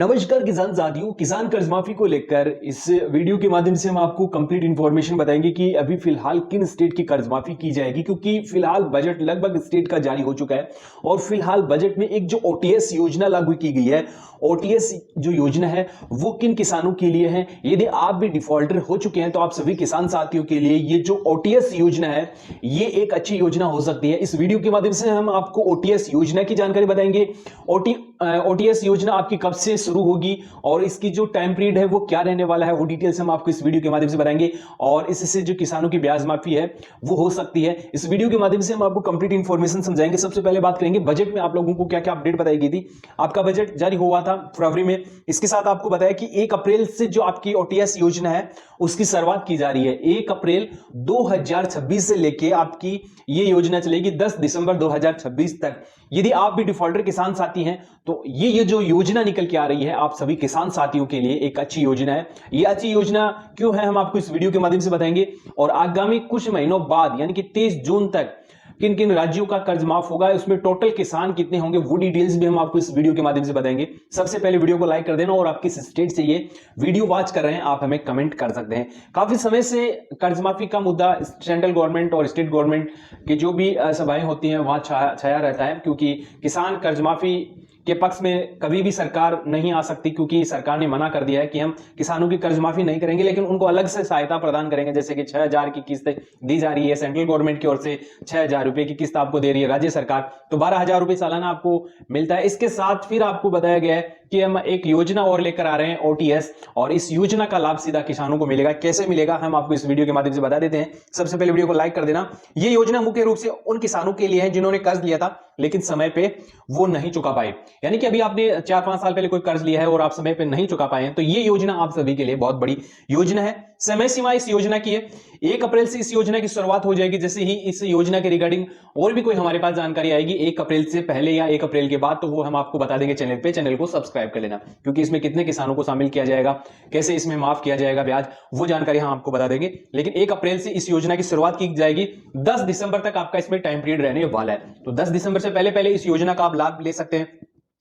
नमस्कार किसान साथियों, किसान कर्ज माफी को लेकर इस वीडियो के माध्यम से हम आपको कंप्लीट इंफॉर्मेशन बताएंगे कि अभी फिलहाल किन स्टेट की कर्ज माफी की जाएगी, क्योंकि फिलहाल बजट लगभग स्टेट का जारी हो चुका है और फिलहाल बजट में एक जो ओटीएस योजना लागू की गई है, ओटीएस जो योजना है वो किन किसानों के लिए है। यदि आप भी डिफॉल्टर हो चुके हैं तो आप सभी किसान साथियों के लिए ये जो ओटीएस योजना है ये एक अच्छी योजना हो सकती है। इस वीडियो के माध्यम से हम आपको ओटीएस योजना की जानकारी बताएंगे। ओटीएस योजना आपकी कब से शुरू होगी और इसकी जो टाइम पीरियड है वो क्या रहने वाला है, वो डिटेल्स हम आपको इस वीडियो के माध्यम से बताएंगे और इससे जो किसानों की ब्याज माफी है वो हो सकती है। इस वीडियो के माध्यम से हम आपको कंप्लीट इंफॉर्मेशन समझाएंगे। सबसे पहले बात करेंगे बजट में आप लोगों को क्या क्या अपडेट बताई गई थी। आपका बजट जारी हुआ था फरवरी में। इसके साथ आपको बताया कि 1 अप्रैल से जो आपकी ओटीएस योजना है उसकी शुरुआत की जा रही है। 1 अप्रैल 2026 से लेके आपकी ये योजना चलेगी 10 दिसंबर 2026 तक। यदि आप भी डिफॉल्टर किसान साथी हैं तो ये जो योजना निकल के आ रही है आप सभी किसान साथियों के लिए एक अच्छी योजना है। ये अच्छी योजना क्यों है हम आपको इस वीडियो के माध्यम से बताएंगे और आगामी कुछ महीनों बाद यानी कि 23 जून तक किन किन राज्यों का कर्ज माफ होगा, उसमें टोटल किसान कितने होंगे, वो डिटेल्स भी हम आपको इस वीडियो के माध्यम से बताएंगे। सबसे पहले वीडियो को लाइक कर देना और आप किस स्टेट से ये वीडियो वॉच कर रहे हैं आप हमें कमेंट कर सकते हैं। काफी समय से कर्ज माफी का मुद्दा सेंट्रल गवर्नमेंट और स्टेट गवर्नमेंट की जो भी सभाएं होती हैं वहां छाया रहता है, क्योंकि किसान कर्ज माफी के पक्ष में कभी भी सरकार नहीं आ सकती, क्योंकि सरकार ने मना कर दिया है कि हम किसानों की कर्ज माफी नहीं करेंगे, लेकिन उनको अलग से सहायता प्रदान करेंगे। जैसे कि 6,000 की किस्त दी जा रही है सेंट्रल गवर्नमेंट की ओर से, 6,000 रुपए की किस्त आपको दे रही है राज्य सरकार, तो 12,000 रुपए सालाना आपको मिलता है। इसके साथ फिर आपको बताया गया है कि हम एक योजना और लेकर आ रहे हैं ओटीएस, और इस योजना का लाभ सीधा किसानों को मिलेगा। कैसे मिलेगा हम आपको इस वीडियो के माध्यम से बता देते हैं। सबसे पहले वीडियो को लाइक कर देना। यह योजना मुख्य रूप से उन किसानों के लिए है जिन्होंने कर्ज लिया था लेकिन समय पे वो नहीं चुका पाए, यानी कि अभी आपने 4-5 साल पहले कोई कर्ज लिया है और आप समय पे नहीं चुका पाए हैं, तो ये योजना आप सभी के लिए बहुत बड़ी योजना है। समय सीमा इस योजना की है 1 अप्रैल से इस योजना की शुरुआत हो जाएगी। जैसे ही इस योजना के रिगार्डिंग और भी कोई हमारे पास जानकारी आएगी 1 अप्रैल से पहले या 1 अप्रैल के बाद, तो वो हम आपको बता देंगे चैनल पे। चैनल को सब्सक्राइब कर लेना, क्योंकि इसमें कितने किसानों को शामिल किया जाएगा, कैसे इसमें माफ किया जाएगा ब्याज, वो जानकारी हम आपको बता देंगे। लेकिन 1 अप्रैल से इस योजना की शुरुआत की जाएगी। 10 दिसंबर तक आपका इसमें टाइम पीरियड रहने वाला है, तो 10 दिसंबर से पहले इस योजना का आप लाभ ले सकते हैं।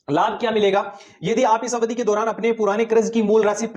लाभ क्या मिलेगा, यदि आप इस अवधि के दौरान अपने पुराने कर्ज की मूल राशि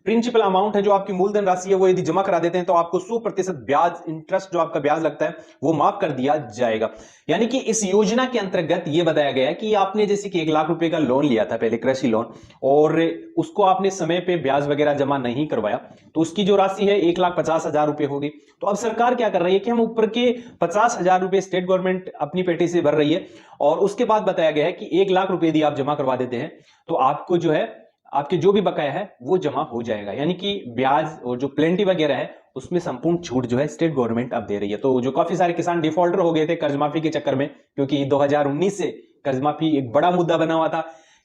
प्रिंसिपल अमाउंट है जो आपकी मूलधन राशि है वो यदि जमा करा देते हैं तो आपको 100% ब्याज, इंटरेस्ट जो आपका ब्याज लगता है वो माफ कर दिया जाएगा। यानी कि इस योजना के अंतर्गत ये बताया गया है कि आपने जैसे कि 1 लाख रुपए का लोन लिया था पहले, कृषि लोन, और उसको आपने समय पे ब्याज वगैरह जमा नहीं करवाया, तो उसकी जो राशि है 1,50,000 रुपए होगी। तो अब सरकार क्या कर रही है कि हम ऊपर के 50,000 रुपए स्टेट गवर्नमेंट अपनी पेटी से भर रही है, और उसके बाद बताया गया है कि 1 लाख रुपए यदि आप जमा करवा देते हैं तो आपको जो है आपके जो भी बकाया है वो जमा हो जाएगा। यानी कि ब्याज और जो प्लेंटी वगैरह है उसमें संपूर्ण छूट जो है स्टेट गवर्नमेंट अब दे रही है। तो जो काफी सारे किसान डिफॉल्टर हो गए थे कर्ज माफी के चक्कर में, क्योंकि 2019 से कर्ज माफी एक बड़ा मुद्दा बना हुआ था।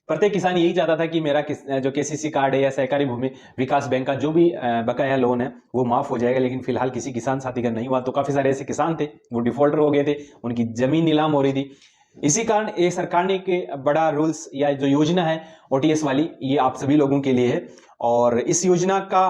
प्रत्येक किसान यही चाहता था कि मेरा जो केसीसी कार्ड है या सहकारी भूमि विकास बैंक का जो भी बकाया लोन है वो माफ हो जाएगा, लेकिन फिलहाल किसी किसान साथी का नहीं हुआ। तो काफी सारे ऐसे किसान थे वो डिफॉल्टर हो गए थे, उनकी जमीन नीलाम हो रही थी। इसी कारण ये सरकार ने एक बड़ा रूल्स या जो योजना है ओटीएस वाली, ये आप सभी लोगों के लिए है, और इस योजना का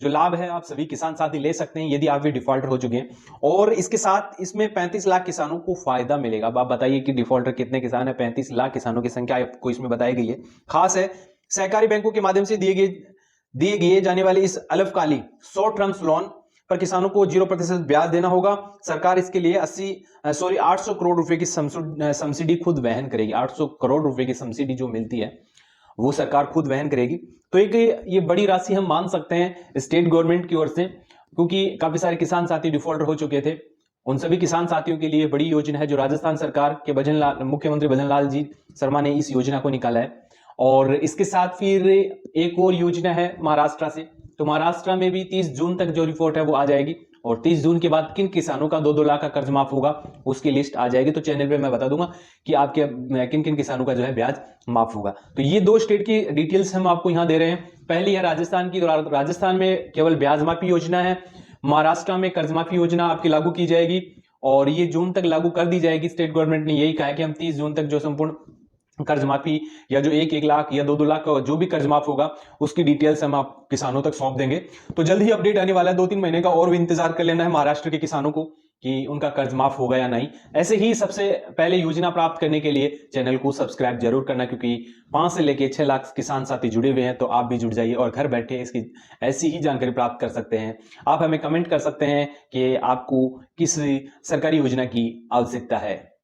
जो लाभ है आप सभी किसान साथी ले सकते हैं यदि आप भी डिफॉल्टर हो चुके हैं। और इसके साथ इसमें 35 लाख किसानों को फायदा मिलेगा। अब आप बताइए कि डिफॉल्टर कितने किसान है, 35 लाख किसानों की संख्या आपको इसमें बताई गई है। खास है सहकारी बैंकों के माध्यम से दिए गए जाने वाले इस अल्पकालिक शॉर्ट टर्म्स लोन पर किसानों को 0% ब्याज देना होगा। सरकार इसके लिए 800 करोड़ रुपए की सब्सिडी खुद वहन करेगी। 800 करोड़ रुपए की सब्सिडी जो मिलती है वो सरकार खुद वहन करेगी। तो एक ये बड़ी राशि हम मान सकते हैं स्टेट गवर्नमेंट की ओर से, क्योंकि काफी सारे किसान साथी डिफॉल्टर हो चुके थे। उन सभी किसान साथियों के लिए बड़ी योजना है जो राजस्थान सरकार के मुख्यमंत्री भजन लाल जी शर्मा ने इस योजना को निकाला है। और इसके साथ फिर एक और योजना है महाराष्ट्र से, तो महाराष्ट्र में भी 30 जून तक जो रिपोर्ट है वो आ जाएगी, और 30 जून के बाद किन किसानों का 2-2 लाख का कर्ज माफ होगा उसकी लिस्ट आ जाएगी। तो चैनल पे मैं बता दूंगा कि आपके किन किन किसानों का जो है ब्याज माफ होगा। तो ये 2 स्टेट की डिटेल्स हम आपको यहाँ दे रहे हैं। पहली है राजस्थान की, तो राजस्थान में केवल ब्याज माफी योजना है। महाराष्ट्र में कर्ज माफी योजना आपकी लागू की जाएगी और ये जून तक लागू कर दी जाएगी। स्टेट गवर्नमेंट ने यही कहा है कि हम 30 जून तक जो संपूर्ण कर्ज माफी या जो 1-1 लाख या 2-2 लाख का जो भी कर्ज माफ होगा उसकी डिटेल्स हम आप किसानों तक सौंप देंगे। तो जल्द ही अपडेट आने वाला है, 2-3 महीने का और भी इंतजार कर लेना है महाराष्ट्र के किसानों को। कि उनका कर्ज माफ होगा या नहीं। ऐसे ही सबसे पहले योजना प्राप्त करने के लिए चैनल को सब्सक्राइब जरूर करना, क्योंकि 5 से लेके 6 लाख किसान साथी जुड़े हुए हैं, तो आप भी जुड़ जाइए और घर बैठे इसकी ऐसी ही जानकारी प्राप्त कर सकते हैं। आप हमें कमेंट कर सकते हैं कि आपको किस सरकारी योजना की आवश्यकता है।